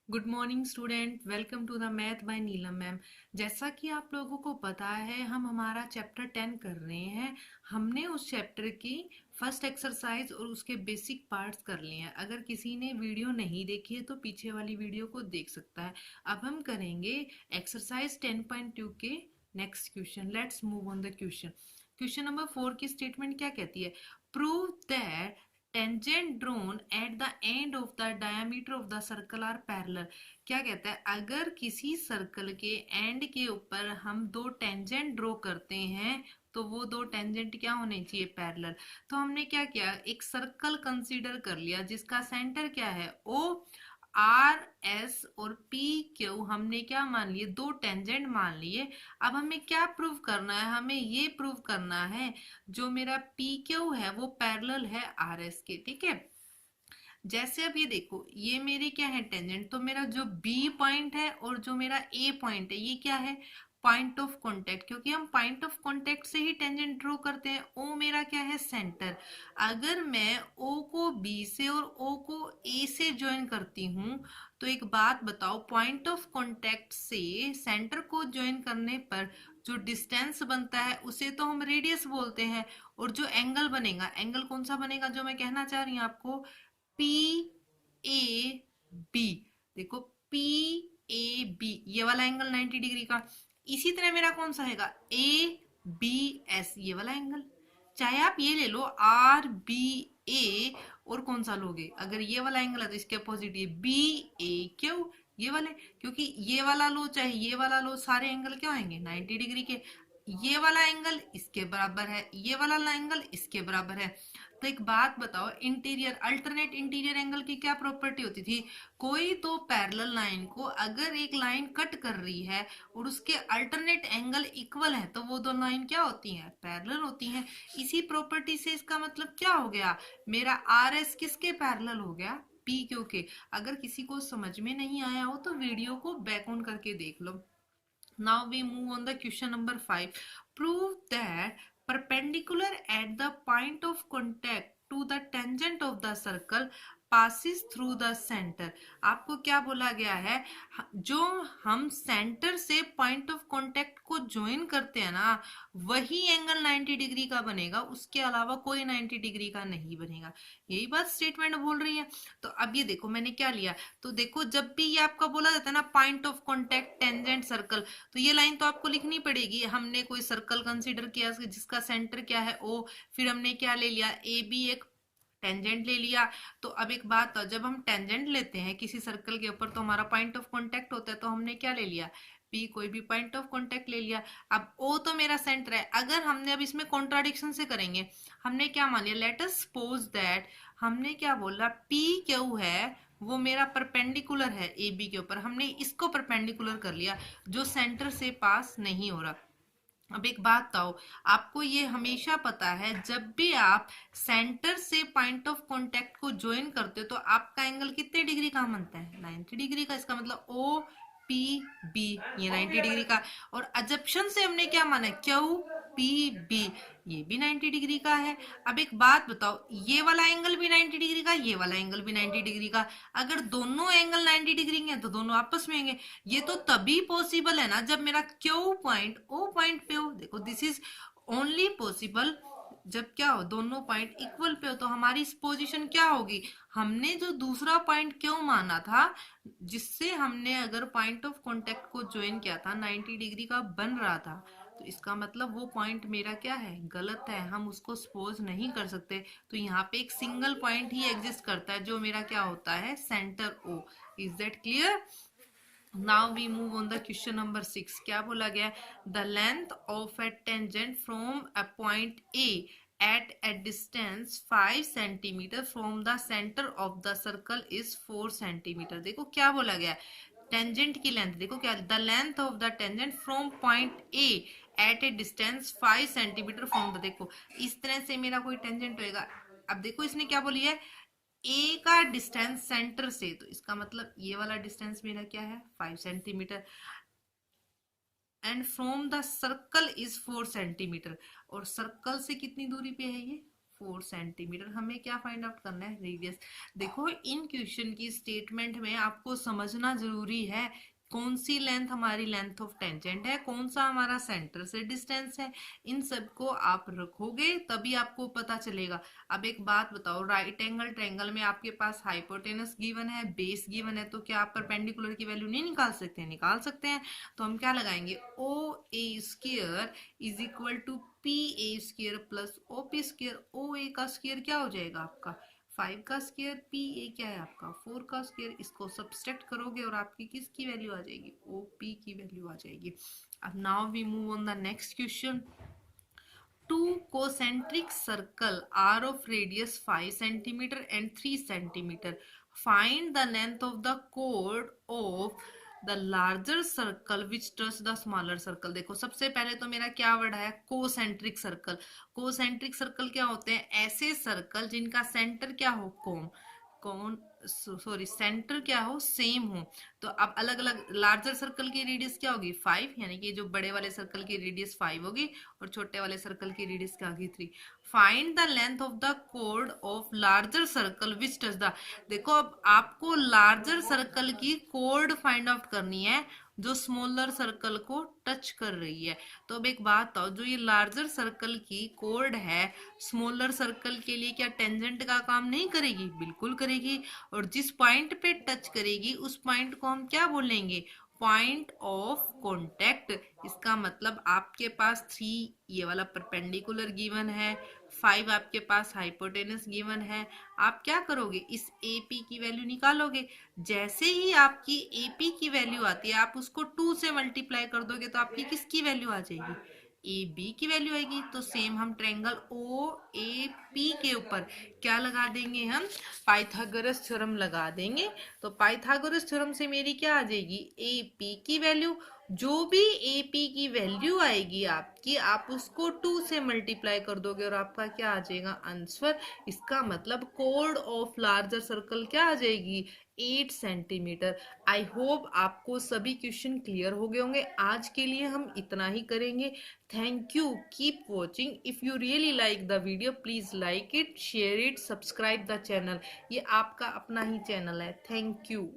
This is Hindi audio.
Good morning student, welcome to the math by Neelam ma'am. जैसा कि आप लोगों को पता है, हम हमारा चैप्टर 10 कर रहे हैं। हमने उस चैप्टर की फर्स्ट एक्सरसाइज और उसके बेसिक पार्ट्स कर लिए हैं। अगर किसी ने वीडियो नहीं देखी है तो पीछे वाली वीडियो को देख सकता है। अब हम करेंगे एक्सरसाइज 10.2 के next question. Let's move on the question. Question number 4 की स्टेटमेंट क्या कहती है? Prove that tangent drawn at the end of the diameter of the circle are parallel. क्या कहता है? अगर किसी सर्कल के एंड के ऊपर हम दो टेंजेंट ड्रॉ करते हैं तो वो दो टेंजेंट क्या होने चाहिए? पैरेलल। तो हमने क्या किया, एक सर्कल कंसीडर कर लिया जिसका सेंटर क्या है? ओ। आर एस और पी क्यू हमने क्या मान लिए? दो टेंजेंट मान लिए। अब हमें क्या प्रूव करना है? हमें ये प्रूव करना है जो मेरा पी क्यू है वो पैरेलल है आर एस के। ठीक है। जैसे अब ये देखो, ये मेरे क्या है? टेंजेंट। तो मेरा जो बी पॉइंट है और जो मेरा ए पॉइंट है ये क्या है? Point of contact. क्योंकि हम पॉइंट ऑफ कांटेक्ट से ही टेंजेंट ड्रॉ करते हैं। ओ मेरा क्या है? सेंटर। अगर मैं ओ को बी से और ओ को ए से ज्वाइन करती हूँ तो एक बात बताओ, पॉइंट ऑफ कांटेक्ट से सेंटर को ज्वाइन करने पर जो डिस्टेंस बनता है उसे तो हम रेडियस बोलते हैं। और जो एंगल बनेगा, एंगल कौन सा बनेगा जो मैं कहना चाह रही हूँ आपको? P A B. देखो, पी ए बी ये वाला एंगल 90 डिग्री का। इसी तरह मेरा कौन सा हैगा? ए बी एस ये वाला एंगल। चाहे आप ये ले लो आर बी ए, और कौन सा लोगे? अगर ये वाला एंगल है तो इसके अपोजिट ये बी ए क्यू ये वाले। क्योंकि ये वाला लो चाहे ये वाला लो, सारे एंगल क्या होंगे? 90 डिग्री के। ये वाला एंगल इसके बराबर है, ये वाला एंगल इसके बराबर है। तो एक बात बताओ, इंटीरियर अल्टरनेट इंटीरियर एंगल की क्या प्रॉपर्टी होती थी? कोई तो पैरेलल लाइन को अगर एक लाइन कट कर रही है और उसके अल्टरनेट एंगल इक्वल है तो वो दोनों लाइन क्या होती हैं? पैरेलल होती हैं। इसी प्रॉपर्टी से इसका मतलब क्या हो गया? मेरा आर एस किसके पैरेलल हो गया? पी क्यू के। अगर किसी को समझ में नहीं आया हो तो वीडियो को बैक ऑन करके देख लो। Now we move on the question number 5. Prove that perpendicular at the point of contact to the tangent of the circle passes through the center. आपको क्या बोला गया है? जो हम सेंटर से पॉइंट ऑफ कांटेक्ट को ज्वाइन करते हैं ना, वही एंगल 90 डिग्री का बनेगा, उसके अलावा कोई 90 डिग्री का नहीं बनेगा। यही बात स्टेटमेंट बोल रही है। तो अब ये देखो मैंने क्या लिया। तो देखो, जब भी ये आपका बोला जाता है ना point of contact tangent circle, तो ये लाइन तो आपको लिखनी पड़ेगी। हमने कोई सर्कल कंसीडर किया जिसका सेंटर क्या है? ओ। फिर हमने क्या ले लिया? ए बी एक टेंजेंट ले लिया। तो अब एक बात, जब हम टेंजेंट लेते हैं किसी सर्कल के ऊपर तो हमारा पॉइंट ऑफ कांटेक्ट होता है। तो हमने क्या ले लिया? पी, कोई भी पॉइंट ऑफ कांटेक्ट ले लिया। अब ओ तो मेरा सेंटर है। अगर हमने अब इसमें कॉन्ट्राडिक्शन से करेंगे, हमने क्या मान लिया? लेट अस सपोज दैट हमने क्या बोला? पी क्यू है वो मेरा परपेंडिकुलर है ए बी के ऊपर। हमने इसको परपेंडिकुलर कर लिया जो सेंटर से पास नहीं हो रहा। अब एक बात बताओ, आपको ये हमेशा पता है जब भी आप सेंटर से पॉइंट ऑफ कांटेक्ट को ज्वाइन करते हो तो आपका एंगल कितने डिग्री का बनता है? 90 डिग्री का। इसका मतलब ओ पी बी ये 90 डिग्री का। और अजप्शन से हमने क्या माना? क्यू पी बी ये भी 90 डिग्री का है। अब एक बात बताओ, ये वाला एंगल भी 90 डिग्री का, ये वाला एंगल भी 90 डिग्री का। अगर दोनों एंगल 90 डिग्री के हैं तो दोनों आपस में होंगे। ये तो तभी पॉसिबल है ना जब मेरा क्यू पॉइंट ओ पॉइंट पे हो। देखो, दिस इज ओनली पॉसिबल जब क्या हो? दोनों पॉइंट इक्वल पे हो। तो हमारी इस पोजीशन क्या होगी? हमने जो दूसरा पॉइंट क्यों माना था, जिससे हमने अगर पॉइंट ऑफ कांटेक्ट को ज्वाइन किया था 90 डिग्री का बन रहा था, तो इसका मतलब वो पॉइंट मेरा क्या है? गलत है। हम उसको सपोज नहीं कर सकते। तो यहाँ पे एक सिंगल पॉइंट ही एग्जिस्ट करता है जो मेरा क्या होता है? Centre O. Is that clear? Now we move on the question number 6। क्या बोला गया? The length of a tangent from a point A at a distance 5 centimetre from the centre of the circle is 4 centimetre. देखो क्या बोला गया? टेंजेंट की लेंथ देखो क्या? The length of the tangent from point A at a distance 5 centimetre from the. देखो, इस तरह से मेरा कोई टेंजेंट होएगा। अब देखो इसने क्या बोली है? ए का डिस्टेंस सेंटर से, तो इसका मतलब ये वाला डिस्टेंस मेरा क्या है? 5 centimetre. And from the circle is 4 centimetre. और सर्कल से कितनी दूरी पे है ये? 4 सेंटीमीटर। हमें क्या फाइंड आउट करना है? रेडियस। देखो इन क्वेश्चन की स्टेटमेंट में आपको समझना जरूरी है कौन सी लेंथ हमारी लेंथ ऑफ टेंजेंट है, कौन सा हमारा सेंटर से डिस्टेंस है। इन सबको आप रखोगे तभी आपको पता चलेगा। अब एक बात बताओ, राइट एंगल ट्रायंगल में आपके पास हाइपोटेनस गिवन है, बेस गिवन है, तो क्या आप परपेंडिकुलर की वैल्यू नहीं निकाल सकते? निकाल सकते हैं। तो हम क्या लगाएंगे? O A square is equal to P A square plus O P square. O A का स्क्वायर क्या हो जाएगा आपका 5 का स्क्वायर, पी ए क्या है आपका 4 का स्क्वायर। इसको सब्सट्रैक्ट करोगे और आपकी किसकी वैल्यू आ जाएगी? ओ पी की वैल्यू आ जाएगी। अब now we move on the next question. Two concentric circle are of radius 5 centimeter and 3 centimeter. Find the length of the chord of the larger circle which touch the smaller circle. देखो सबसे पहले तो मेरा क्या वर्ड है? Concentric circle. कोसेंट्रिक सर्कल क्या होते हैं? ऐसे सर्कल जिनका सेंटर क्या हो? कौन कौन सॉरी सेंटर क्या हो? सेम हो। तो अब अलग अलग लार्जर सर्कल की रेडियस क्या होगी? 5, यानी कि जो बड़े वाले सर्कल की रेडियस 5 होगी और छोटे वाले सर्कल की रेडियस क्या होगी? 3। Find the length of the code of larger circle which touch the. देखो अब आपको लार्जर सर्कल की कोड फाइंड आउट करनी है जो स्मॉलर सर्कल को टच कर रही है। तो अब एक बात बताओ, जो ये लार्जर सर्कल की कोड है स्मॉलर सर्कल के लिए क्या टेंजेंट का काम नहीं करेगी? बिल्कुल करेगी। और जिस पॉइंट पे टच करेगी उस पॉइंट को हम क्या बोलेंगे? Point of contact. इसका मतलब आपके पास 3 ये वाला परपेंडिकुलर गिवन है, 5 आपके पास हाइपोटेनस गिवन है। आप क्या करोगे? इस AP की वैल्यू निकालोगे। जैसे ही आपकी AP की वैल्यू आती है आप उसको 2 से मल्टीप्लाई कर दोगे तो आपकी किसकी वैल्यू आ जाएगी? AB की वैल्यू आएगी। तो सेम हम ट्रायंगल OAP के ऊपर क्या लगा देंगे? हम पाइथागोरस थ्योरम लगा देंगे। तो पाइथागोरस थ्योरम से मेरी क्या आ जाएगी? AP की वैल्यू। जो भी AP की वैल्यू आएगी आपकी, आप उसको 2 से मल्टीप्लाई कर दोगे और आपका क्या आ जाएगा? आंसर। इसका मतलब कोड ऑफ लार्जर सर्कल क्या आ जाएगी? 8 सेंटीमीटर। आई होप आपको सभी क्वेश्चन क्लियर हो गए होंगे। आज के लिए हम इतना ही करेंगे। Thank you, keep watching. If you really like the video please like it, share it, subscribe the channel. ये आपका अपना ही चैनल है। Thank you.